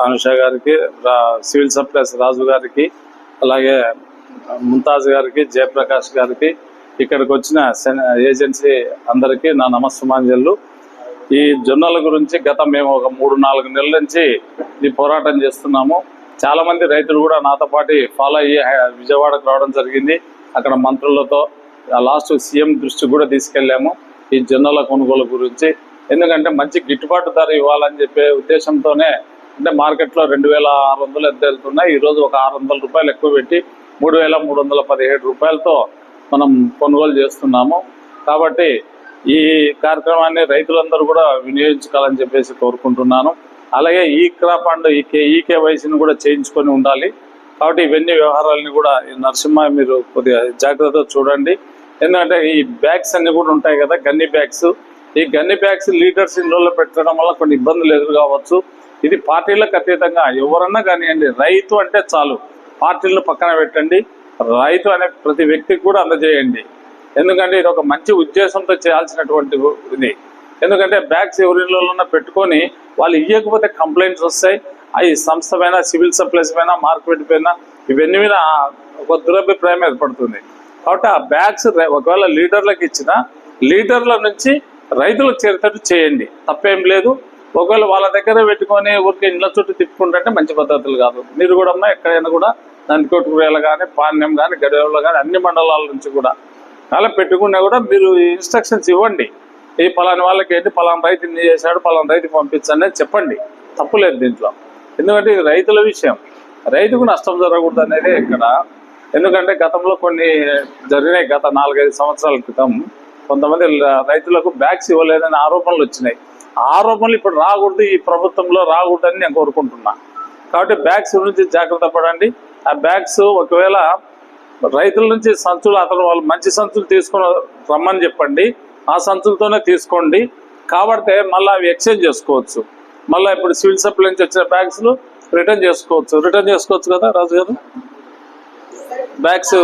అనుష గారికి, civil supplies రాజు గారికి, అలాగే ముంతాజ్ గారికి, జయప్రకాష్ గారికి, ఇక్కడికి వచ్చిన ఏజెన్సీ అందరికీ నా నమస్సుమాంజలు. ఈ జొన్నల గురించి మేము ఒక 3-4 నెలల నుంచి ఈ పోరాటం చేస్తున్నాము. చాలా మంది రైతులు కూడా నాతో పాటు ఫాలో అయ్యి విజయవాడకు రావడం జరిగింది. అక్కడ మంత్రులతో లాస్ట్ సీఎం దృష్టికి కూడా తీసుకెళ్లాము ఈ జొన్నల కొనుగోలు గురించి. ఎందుకంటే మంచి గిట్టుబాటు ధర ఇవ్వాలని చెప్పే ఉద్దేశంతోనే, అంటే మార్కెట్లో 2600 ఎంత వెళ్తున్నాయి, ఈరోజు ఒక 600 రూపాయలు ఎక్కువ పెట్టి 3317 రూపాయలతో మనం కొనుగోలు చేస్తున్నాము. కాబట్టి ఈ కార్యక్రమాన్ని రైతులందరూ కూడా వినియోగించుకోవాలని చెప్పేసి కోరుకుంటున్నాను. అలాగే ఈ క్రాప్ అండ్ ఈకేవైసీని కూడా చేయించుకొని ఉండాలి. కాబట్టి ఇవన్నీ వ్యవహారాలని కూడా నరసింహ మీరు కొద్దిగా జాగ్రత్తగా చూడండి. ఎందుకంటే ఈ బ్యాగ్స్ అన్ని కూడా ఉంటాయి కదా, గన్ని బ్యాగ్స్. ఈ గన్ని బ్యాగ్స్ లీటర్స్ ఇందులో పెట్టడం వల్ల కొన్ని ఇబ్బందులు ఎదురు కావచ్చు. ఇది పార్టీలకు అతీతంగా ఎవరన్నా కానివ్వండి, రైతు అంటే చాలు, పార్టీలను పక్కన పెట్టండి, రైతు అనే ప్రతి వ్యక్తికి కూడా అందజేయండి. ఎందుకంటే ఇది ఒక మంచి ఉద్దేశంతో చేయాల్సినటువంటి ఇది. ఎందుకంటే బ్యాగ్స్ ఎవరిలోనన్నా పెట్టుకొని వాళ్ళు ఇవ్వకపోతే కంప్లైంట్స్ వస్తాయి. అవి సంస్థ పైన, సివిల్ సప్లైస్ పైన, మార్కెట్ పైన, ఇవన్నీ మీద ఒక దురభిప్రాయం ఏర్పడుతుంది. కాబట్టి ఆ బ్యాగ్స్ ఒకవేళ లీడర్లకు ఇచ్చిన, లీడర్ల నుంచి రైతులకు చేరేటట్టు చేయండి, తప్పేం లేదు. ఒకవేళ వాళ్ళ దగ్గర పెట్టుకొని ఊరికి ఇళ్ళ చుట్టూ తిప్పుకుంటే మంచి పద్ధతులు కాదు. మీరు కూడా ఎక్కడైనా కూడా నందికోటకురేల కానీ, పాణ్యం కానీ, గడివేలో కానీ అన్ని మండలాల నుంచి కూడా అలా పెట్టుకున్నా కూడా మీరు ఇన్స్ట్రక్షన్స్ ఇవ్వండి. ఈ పలాని వాళ్ళకి ఏంటి, పలానా రైతు ఇన్ని చేశాడు, పలానా రైతుకి పంపించండి అని చెప్పండి, తప్పులేదు దీంట్లో. ఎందుకంటే ఇది రైతుల విషయం, రైతుకు నష్టం జరగకూడదు అనేది ఇక్కడ. ఎందుకంటే గతంలో కొన్ని జరిగినాయి. గత 4-5 సంవత్సరాల క్రితం కొంతమంది రైతులకు బ్యాగ్స్ ఇవ్వలేదని ఆరోపణలు వచ్చినాయి. ఆరోపణలు ఇప్పుడు రాకూడదు, ఈ ప్రభుత్వంలో రాకూడదని నేను కోరుకుంటున్నా. కాబట్టి బ్యాగ్స్ గురించి జాగ్రత్త పడండి. ఆ బ్యాగ్స్ ఒకవేళ రైతుల నుంచి సంచులు, అతను వాళ్ళు మంచి సంచులు తీసుకొని రమ్మని చెప్పండి, ఆ సంచులతోనే తీసుకోండి. కాబట్టి మళ్ళీ అవి ఎక్స్చేంజ్ చేసుకోవచ్చు. మళ్ళీ ఇప్పుడు సివిల్ సప్లై నుంచి వచ్చిన బ్యాగ్స్లు రిటర్న్ చేసుకోవచ్చు కదా రాజు గారు. బ్యాగ్స్